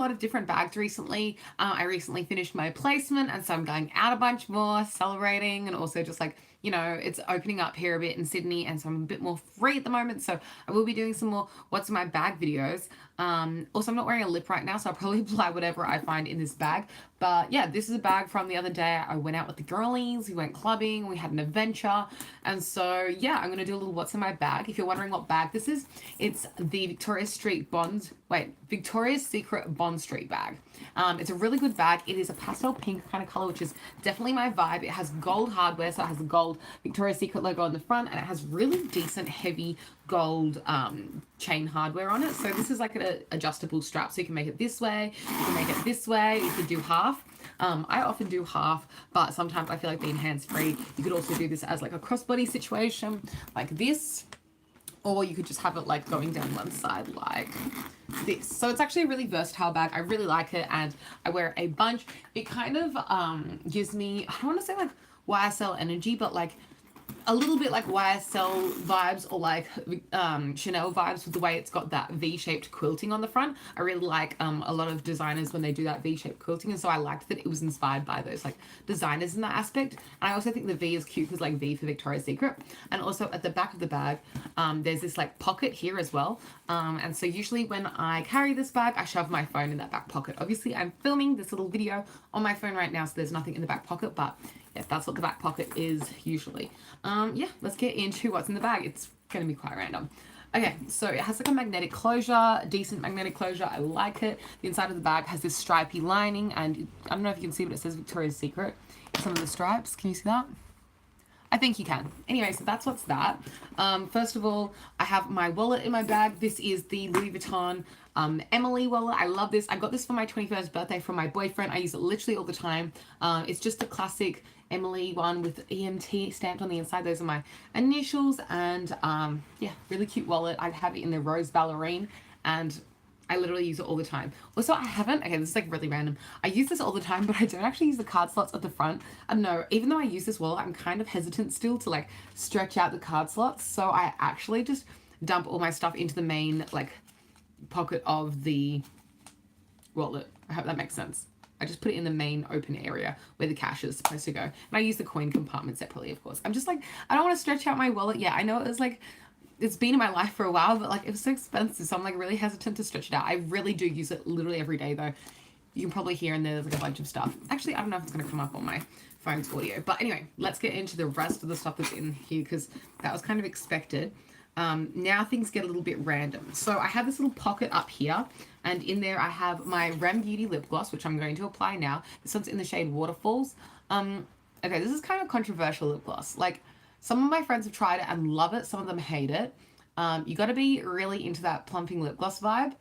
lot of different bags recently. I recently finished my placement, and so I'm going out a bunch more, celebrating, and also just like, you know, it's opening up here a bit in Sydney, and so I'm a bit more free at the moment. So I will be doing some more what's in my bag videos. Also, I'm not wearing a lip right now, so I'll probably apply whatever I find in this bag. But yeah, this is a bag from the other day. I went out with the girlies, we went clubbing, we had an adventure. And so yeah, I'm gonna do a little what's in my bag. If you're wondering what bag this is, it's the Victoria's Secret Bond Street bag. It's a really good bag. It is a pastel pink kind of color, which is definitely my vibe. It has gold hardware, so it has the gold Victoria's Secret logo on the front, and it has really decent heavy gold chain hardware on it. So this is like an adjustable strap, so you can make it this way, you can make it this way, you could do half. I often do half, but sometimes I feel like being hands-free, you could also do this as like a crossbody situation, like this, or you could just have it like going down one side like this. So it's actually a really versatile bag. I really like it, and I wear a bunch. It kind of gives me, I don't want to say like YSL energy, but like a little bit like YSL vibes, or like Chanel vibes, with the way it's got that V-shaped quilting on the front. I really like a lot of designers when they do that V-shaped quilting, and so I liked that it was inspired by those like designers in that aspect. And I also think the V is cute because like V for Victoria's Secret. And also at the back of the bag, there's this like pocket here as well. And so usually when I carry this bag, I shove my phone in that back pocket. Obviously I'm filming this little video on my phone right now, so there's nothing in the back pocket, but yeah, that's what the back pocket is usually. Yeah, let's get into what's in the bag. It's going to be quite random. Okay, so it has like a magnetic closure, decent magnetic closure. I like it. The inside of the bag has this stripy lining, and I don't know if you can see, but it says Victoria's Secret. Some of the stripes. Can you see that? I think you can. Anyway, so that's what's that. First of all, I have my wallet in my bag. This is the Louis Vuitton Emily wallet. I love this. I got this for my 21st birthday from my boyfriend. I use it literally all the time. It's just a classic Emily one with EMT stamped on the inside. Those are my initials, and yeah, really cute wallet. I have it in the rose ballerine, and I literally use it all the time. Also, okay, this is like really random. I use this all the time, but I don't actually use the card slots at the front. I don't know, even though I use this wallet, I'm kind of hesitant still to like stretch out the card slots. So I actually just dump all my stuff into the main like pocket of the wallet. I hope that makes sense. I just put it in the main open area where the cash is supposed to go. And I use the coin compartment separately, of course. I'm just like, I don't want to stretch out my wallet. Yeah, I know it was like, it's been in my life for a while, but like it was so expensive, so I'm like really hesitant to stretch it out. I really do use it literally every day though. You can probably hear in there's like a bunch of stuff. Actually, I don't know if it's going to come up on my phone's audio, but anyway, let's get into the rest of the stuff that's in here, because that was kind of expected. Now things get a little bit random. So I have this little pocket up here, and in there I have my Rem Beauty lip gloss, which I'm going to apply now. This one's in the shade Waterfalls. Okay, this is kind of controversial lip gloss. Like, some of my friends have tried it and love it. Some of them hate it. You got to be really into that plumping lip gloss vibe,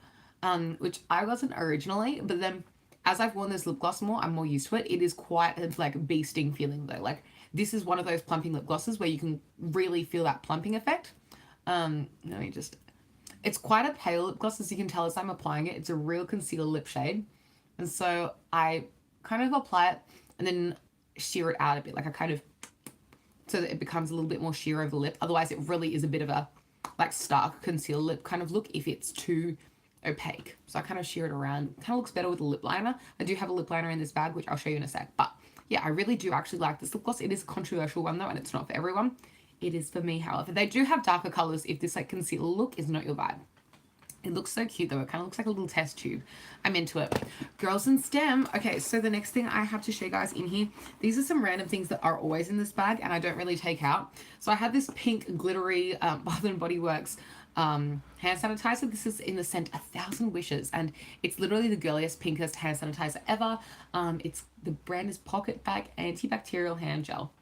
which I wasn't originally. But then as I've worn this lip gloss more, I'm more used to it. It is quite a like bee sting feeling though. Like, this is one of those plumping lip glosses where you can really feel that plumping effect. It's quite a pale lip gloss, as you can tell as I'm applying it. It's a real concealer lip shade. And so I kind of apply it and then sheer it out a bit. Like I kind of, so that it becomes a little bit more sheer over the lip. Otherwise, it really is a bit of a like stark concealer lip kind of look if it's too opaque. So I kind of sheer it around. Kind of looks better with a lip liner. I do have a lip liner in this bag, which I'll show you in a sec. But yeah, I really do actually like this lip gloss. It is a controversial one though, and it's not for everyone. It is for me, however. They do have darker colors if this like concealer look is not your vibe. It looks so cute though. It kind of looks like a little test tube. I'm into it. Girls in STEM. Okay, so the next thing I have to show you guys in here, these are some random things that are always in this bag and I don't really take out. So I have this pink glittery Bath & Body Works hand sanitizer. This is in the scent 1,000 Wishes, and it's literally the girliest, pinkest hand sanitizer ever. The brand is Pocket Bag Antibacterial Hand Gel.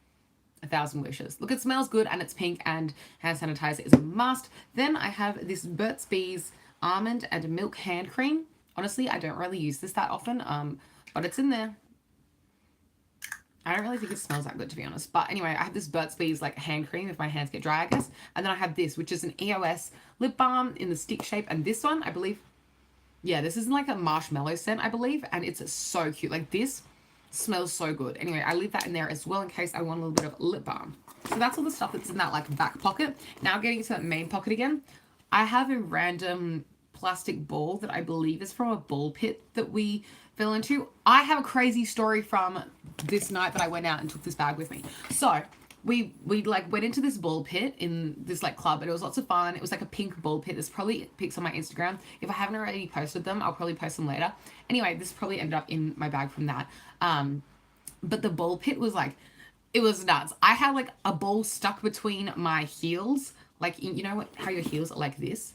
1,000 Wishes. Look, it smells good and it's pink, and hand sanitizer is a must. Then I have this Burt's Bees Almond and Milk Hand Cream. Honestly, I don't really use this that often, but it's in there. I don't really think it smells that good, to be honest. But anyway, I have this Burt's Bees like hand cream if my hands get dry, I guess. And then I have this, which is an EOS lip balm in the stick shape. And this one, I believe, yeah, this is like a marshmallow scent, I believe. And it's so cute. Like, this smells so good. Anyway, I leave that in there as well in case I want a little bit of lip balm. So that's all the stuff that's in that like back pocket. Now getting to that main pocket again, I have a random plastic ball that I believe is from a ball pit that we fell into. I have a crazy story from this night that I went out and took this bag with me. So we like went into this ball pit in this like club, and it was lots of fun. It was like a pink ball pit. There's probably pics on my Instagram. If I haven't already posted them, I'll probably post them later. Anyway, this probably ended up in my bag from that. But the ball pit was like, it was nuts. I had like a ball stuck between my heels, like you know how your heels are like this.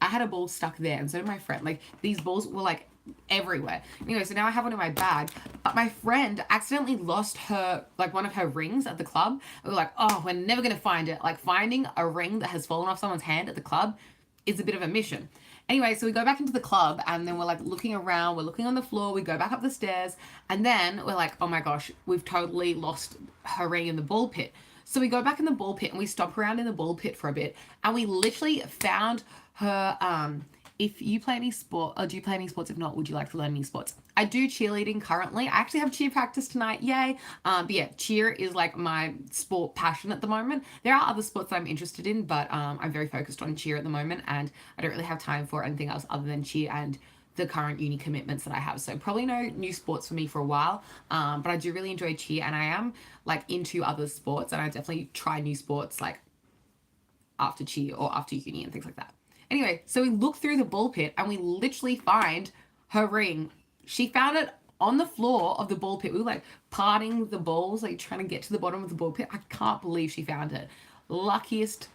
I had a ball stuck there, and so did my friend. Like these balls were like everywhere. Anyway, so now I have one in my bag. But my friend accidentally lost her, like one of her rings at the club. We were like, oh, we're never gonna find it. Like finding a ring that has fallen off someone's hand at the club is a bit of a mission. Anyway, so we go back into the club, and then we're like looking around, we're looking on the floor, we go back up the stairs, and then we're like, oh my gosh, we've totally lost her ring in the ball pit. So we go back in the ball pit and we stomp around in the ball pit for a bit, and we literally found her. If you play any sport, or do you play any sports? If not, would you like to learn any sports? I do cheerleading currently. I actually have cheer practice tonight, yay. But yeah, cheer is like my sport passion at the moment. There are other sports that I'm interested in, but I'm very focused on cheer at the moment, and I don't really have time for anything else other than cheer and the current uni commitments that I have. So probably no new sports for me for a while, but I do really enjoy cheer, and I am like into other sports, and I definitely try new sports like after cheer or after uni and things like that. Anyway, so we look through the ball pit and we literally find her ring. She found it on the floor of the ball pit. We were like parting the balls, like trying to get to the bottom of the ball pit. I can't believe she found it. Luckiest,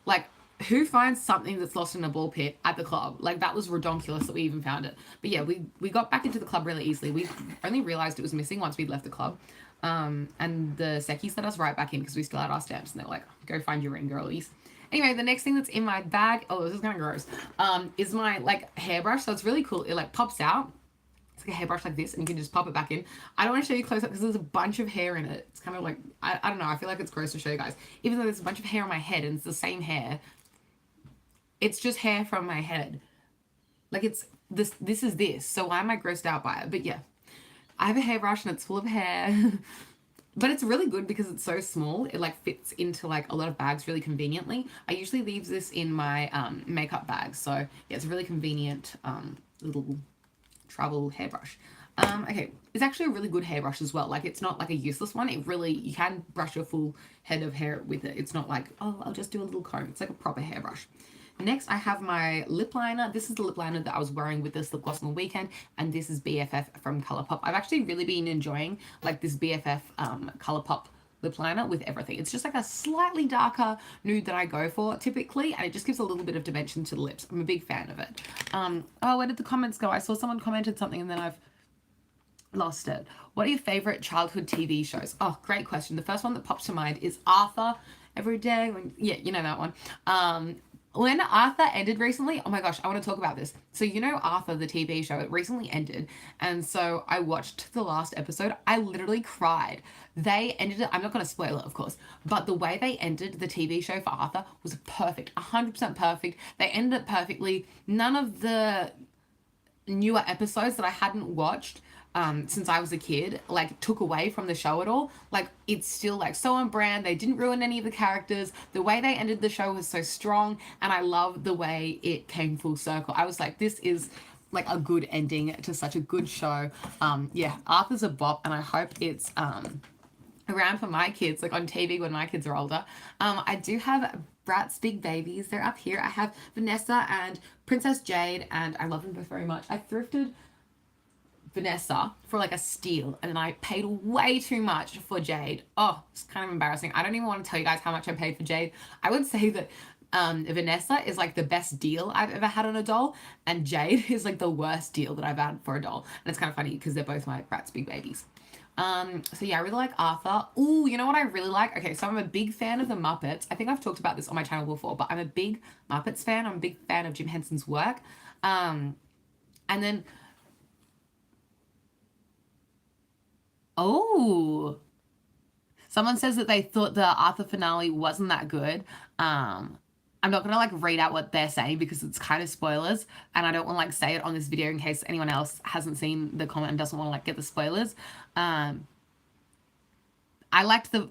like who finds something that's lost in a ball pit at the club? Like that was redonkulous that we even found it. But yeah, we got back into the club really easily. We only realized it was missing once we'd left the club. And the secchies let us right back in because we still had our stamps, and they're like, go find your ring, girlies. Anyway, the next thing that's in my bag, oh, this is kind of gross, is my like hairbrush. So it's really cool. It like pops out. It's like a hairbrush like this, and you can just pop it back in. I don't want to show you close up because there's a bunch of hair in it. It's kind of like, I don't know. I feel like it's gross to show you guys. Even though there's a bunch of hair on my head and it's the same hair, it's just hair from my head. Like it's, this is this. So why am I grossed out by it? But yeah, I have a hairbrush and it's full of hair. But it's really good because it's so small. It like fits into like a lot of bags really conveniently. I usually leave this in my makeup bag. So yeah, it's a really convenient little travel hairbrush. Okay, it's actually a really good hairbrush as well. Like it's not like a useless one. It really, you can brush your full head of hair with it. It's not like, oh, I'll just do a little comb. It's like a proper hairbrush. Next, I have my lip liner. This is the lip liner that I was wearing with this lip gloss on the weekend, and this is BFF from Colourpop. I've actually really been enjoying like this BFF Colourpop lip liner with everything. It's just like a slightly darker nude that I go for typically, and it just gives a little bit of dimension to the lips. I'm a big fan of it. Oh, where did the comments go? I saw someone commented something and then I've lost it. What are your favorite childhood TV shows? Oh, great question. The first one that pops to mind is Arthur. Every day when, yeah, you know that one. When Arthur ended recently, oh my gosh, I want to talk about this. So you know Arthur, the TV show, it recently ended. And so I watched the last episode. I literally cried. They ended it, I'm not going to spoil it, of course, but the way they ended the TV show for Arthur was perfect, 100% perfect. They ended it perfectly. None of the newer episodes that I hadn't watched since I was a kid, like took away from the show at all. Like it's still like so on brand. They didn't ruin any of the characters. The way they ended the show was so strong, and I love the way it came full circle. I was like, this is like a good ending to such a good show. Yeah, Arthur's a bop, and I hope it's around for my kids, like on TV when my kids are older. I do have Brat's big babies. They're up here. I have Vanessa and Princess Jade, and I love them both very much. I thrifted Vanessa for like a steal, and then I paid way too much for Jade. Oh, it's kind of embarrassing. I don't even want to tell you guys how much I paid for Jade. I would say that Vanessa is like the best deal I've ever had on a doll, and Jade is like the worst deal that I've had for a doll. And it's kind of funny because they're both my Brat's big babies. So yeah, I really like Arthur. Ooh, you know what I really like? Okay, so I'm a big fan of the Muppets. I think I've talked about this on my channel before, but I'm a big Muppets fan. I'm a big fan of Jim Henson's work. And then oh, someone says that they thought the Arthur finale wasn't that good. I'm not gonna like read out what they're saying because it's kind of spoilers, and I don't want to like say it on this video in case anyone else hasn't seen the comment and doesn't want to like get the spoilers. I liked the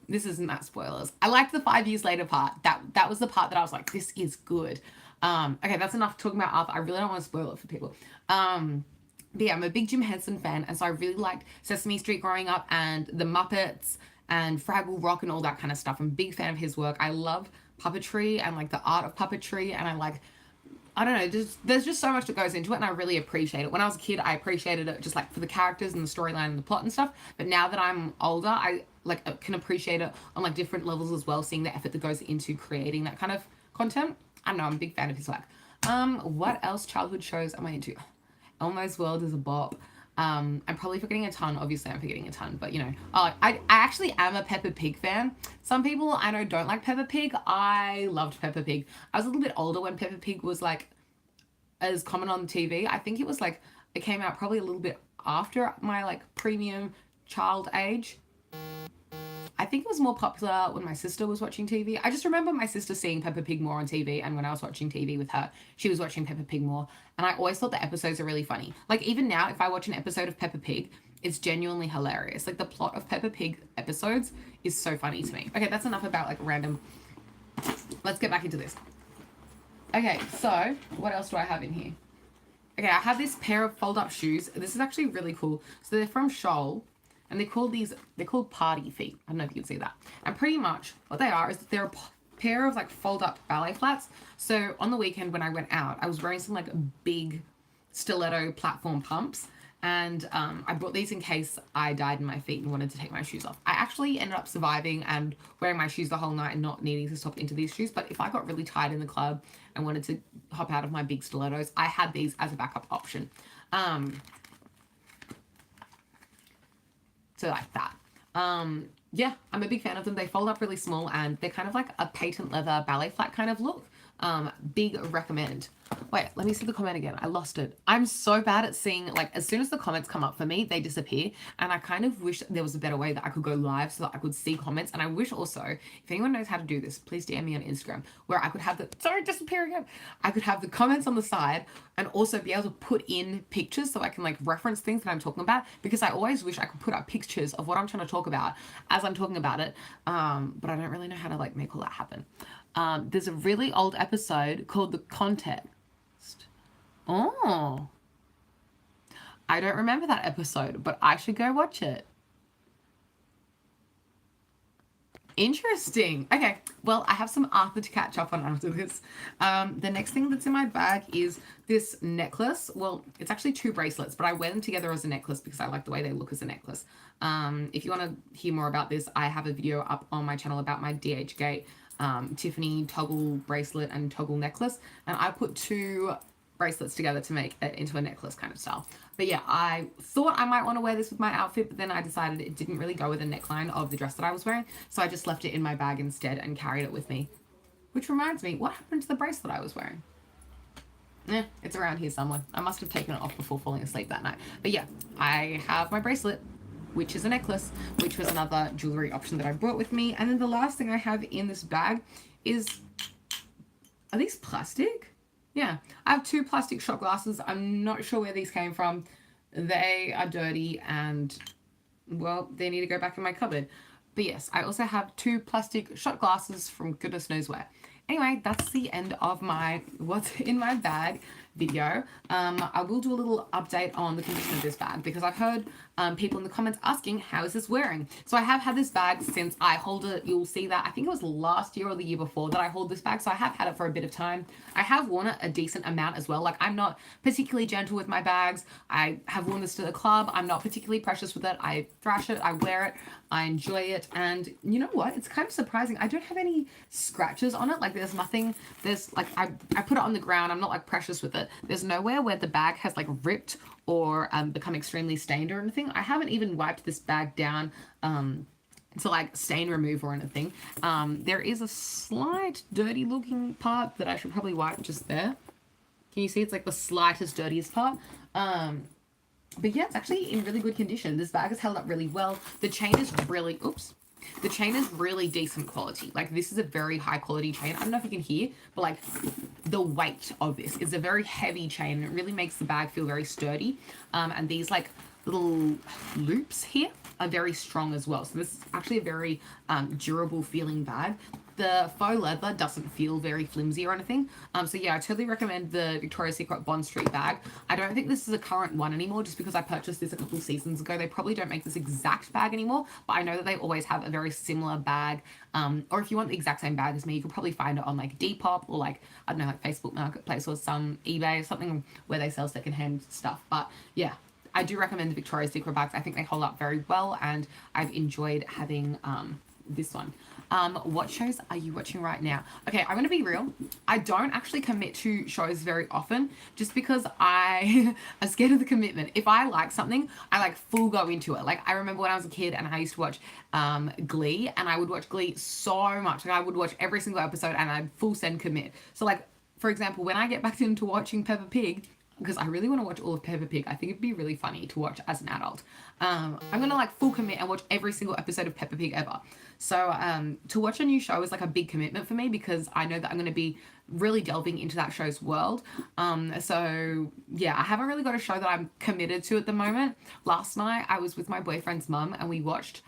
this isn't that spoilers. I liked the 5 years later part. That was the part that I was like, this is good. Okay, that's enough talking about Arthur. I really don't want to spoil it for people. But yeah, I'm a big Jim Henson fan, and so I really liked Sesame Street growing up and the Muppets and Fraggle Rock and all that kind of stuff. I'm a big fan of his work. I love puppetry and like the art of puppetry, and I don't know, there's just so much that goes into it, and I really appreciate it. When I was a kid, I appreciated it just like for the characters and the storyline and the plot and stuff. But now that I'm older, I like can appreciate it on like different levels as well, seeing the effort that goes into creating that kind of content. I don't know, I'm a big fan of his work. What else childhood shows am I into? Elmo's World is a bop. I'm probably forgetting a ton. Obviously, I'm forgetting a ton, but you know, I actually am a Peppa Pig fan. Some people I know don't like Peppa Pig. I loved Peppa Pig. I was a little bit older when Peppa Pig was like as common on TV. I think it was like it came out probably a little bit after my like premium child age. I think it was more popular when my sister was watching TV. I just remember my sister seeing Peppa Pig more on TV, and when I was watching TV with her, she was watching Peppa Pig more. And I always thought the episodes are really funny. Like even now, if I watch an episode of Peppa Pig, it's genuinely hilarious. Like the plot of Peppa Pig episodes is so funny to me. Okay, that's enough about like random. Let's get back into this. Okay, so what else do I have in here? Okay, I have this pair of fold-up shoes. This is actually really cool. So they're from Shoal. And they're called party feet. I don't know if you can see that. And pretty much what they are is that they're a pair of like fold up ballet flats. So on the weekend when I went out, I was wearing some like big stiletto platform pumps. And I brought these in case I died in my feet and wanted to take my shoes off. I actually ended up surviving and wearing my shoes the whole night and not needing to stop into these shoes. But if I got really tired in the club and wanted to hop out of my big stilettos, I had these as a backup option. So like that. Yeah, I'm a big fan of them. They fold up really small and they're kind of like a patent leather ballet flat kind of look. Big recommend. Wait, let me see the comment again. I lost it. I'm so bad at seeing, like, as soon as the comments come up for me, they disappear. And I kind of wish there was a better way that I could go live so that I could see comments. And I wish also, if anyone knows how to do this, please DM me on Instagram, where I could have disappear again. I could have the comments on the side and also be able to put in pictures so I can, like, reference things that I'm talking about. Because I always wish I could put up pictures of what I'm trying to talk about as I'm talking about it. But I don't really know how to, like, make all that happen. There's a really old episode called The Context. Oh, I don't remember that episode, but I should go watch it. Interesting. Okay, well, I have some Arthur to catch up on after this. The next thing that's in my bag is this necklace. Well, it's actually 2 bracelets, but I wear them together as a necklace because I like the way they look as a necklace. If you want to hear more about this, I have a video up on my channel about my DH Gate Tiffany toggle bracelet and toggle necklace, and I put 2 bracelets together to make it into a necklace kind of style. But yeah, I thought I might want to wear this with my outfit, but then I decided it didn't really go with the neckline of the dress that I was wearing, so I just left it in my bag instead and carried it with me. Which reminds me, what happened to the bracelet I was wearing? It's around here somewhere. I must have taken it off before falling asleep that night. But yeah, I have my bracelet, which is a necklace, which was another jewelry option that I brought with me. And then the last thing I have in this bag is, are these plastic? Yeah, I have 2 plastic shot glasses. I'm not sure where these came from. They are dirty and, well, they need to go back in my cupboard. But yes, I also have 2 plastic shot glasses from goodness knows where. Anyway, that's the end of my what's in my bag video. I will do a little update on the condition of this bag because I've heard people in the comments asking, how is this wearing? So I have had this bag since I hold it. You'll see that I think it was last year or the year before that I hold this bag. So I have had it for a bit of time. I have worn it a decent amount as well. Like, I'm not particularly gentle with my bags. I have worn this to the club. I'm not particularly precious with it. I thrash it. I wear it. I enjoy it. And you know what? It's kind of surprising. I don't have any scratches on it. Like, there's nothing. There's like, I put it on the ground. I'm not like precious with it. There's nowhere where the bag has like ripped or become extremely stained or anything. I haven't even wiped this bag down to like stain remove or anything. There is a slight dirty looking part that I should probably wipe just there. Can you see? It's like the slightest dirtiest part. But yeah, it's actually in really good condition. This bag has held up really well. The chain is really, the chain is really decent quality. Like, this is a very high quality chain. I don't know if you can hear, but like the weight of this is a very heavy chain. And it really makes the bag feel very sturdy. And these like little loops here are very strong as well. So this is actually a very durable feeling bag. the faux leather doesn't feel very flimsy or anything. So yeah, I totally recommend the Victoria's Secret Bond Street bag. I don't think this is a current one anymore, just because I purchased this a couple seasons ago. They probably don't make this exact bag anymore, but I know that they always have a very similar bag. Or if you want the exact same bag as me, you could probably find it on like Depop or like, I don't know, like Facebook Marketplace or some eBay or something where they sell secondhand stuff. But yeah, I do recommend the Victoria's Secret bags. I think they hold up very well, and I've enjoyed having this one. What shows are you watching right now? Okay, I'm gonna be real. I don't actually commit to shows very often, just because I am scared of the commitment. If I like something, I like full go into it. Like I remember when I was a kid and I used to watch Glee, and I would watch Glee so much. Like I would watch every single episode and I'd full send commit. So like, for example, when I get back into watching Peppa Pig, because I really want to watch all of Peppa Pig. I think it'd be really funny to watch as an adult. I'm gonna like full commit and watch every single episode of Peppa Pig ever. So to watch a new show is like a big commitment for me, because I know that I'm gonna be really delving into that show's world. So yeah, I haven't really got a show that I'm committed to at the moment. Last night I was with my boyfriend's mum and we watched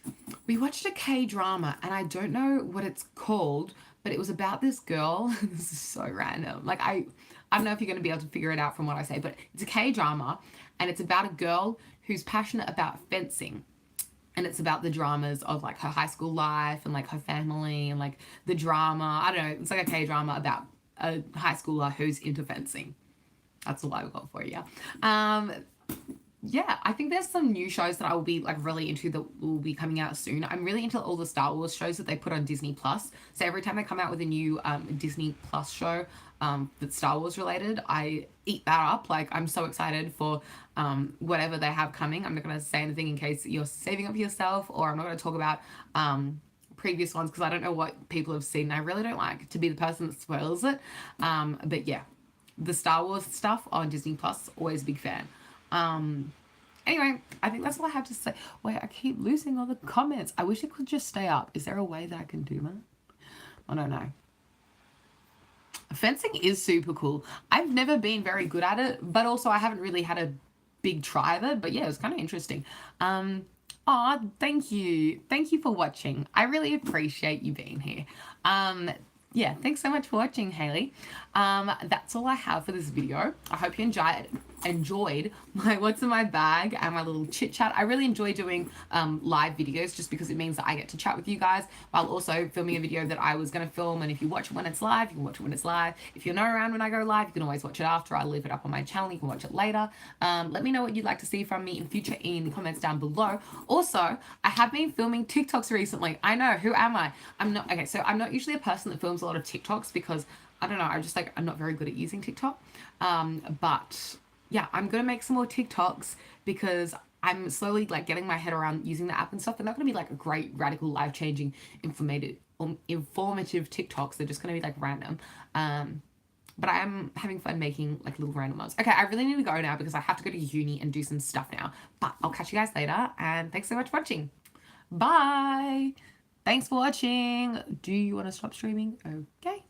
a K-drama, and I don't know what it's called, but it was about this girl. This is so random. Like I don't know if you're going to be able to figure it out from what I say, but it's a K-drama, and it's about a girl who's passionate about fencing. And it's about the dramas of like her high school life and like her family and like the drama. I don't know. It's like a K-drama about a high schooler who's into fencing. That's all I've got for you. Yeah, I think there's some new shows that I will be like really into that will be coming out soon. I'm really into all the Star Wars shows that they put on Disney Plus. So every time they come out with a new Disney Plus show that's Star Wars related, I eat that up. Like I'm so excited for whatever they have coming. I'm not going to say anything in case you're saving up for yourself, or I'm not going to talk about previous ones because I don't know what people have seen. I really don't like to be the person that spoils it. But yeah, the Star Wars stuff on Disney Plus, always a big fan. Anyway, I think that's all I have to say. Wait, I keep losing all the comments. I wish it could just stay up. Is there a way that I can do that? I don't know. Fencing is super cool. I've never been very good at it, but also I haven't really had a big try of it. But yeah, it was kind of interesting. Aw, thank you. Thank you for watching. I really appreciate you being here. Yeah, thanks so much for watching, Hayley. That's all I have for this video. I hope you enjoyed my what's in my bag and my little chit chat. I really enjoy doing live videos just because it means that I get to chat with you guys while also filming a video that I was going to film. And if you watch it when it's live, you can watch it when it's live. If you're not around when I go live, you can always watch it after. I leave it up on my channel. You can watch it later. Let me know what you'd like to see from me in future in the comments down below. Also, I have been filming TikToks recently. I know, who am I? I'm not, okay, so I'm not usually a person that films a lot of TikToks because I don't know, I'm not very good at using TikTok. But yeah, I'm gonna make some more TikToks because I'm slowly like getting my head around using the app and stuff. They're not gonna be like a great, radical, life-changing, informative TikToks. They're just gonna be like random. But I am having fun making like little random ones. Okay, I really need to go now because I have to go to uni and do some stuff now. But I'll catch you guys later, and thanks so much for watching. Bye! Thanks for watching. Do you want to stop streaming? Okay.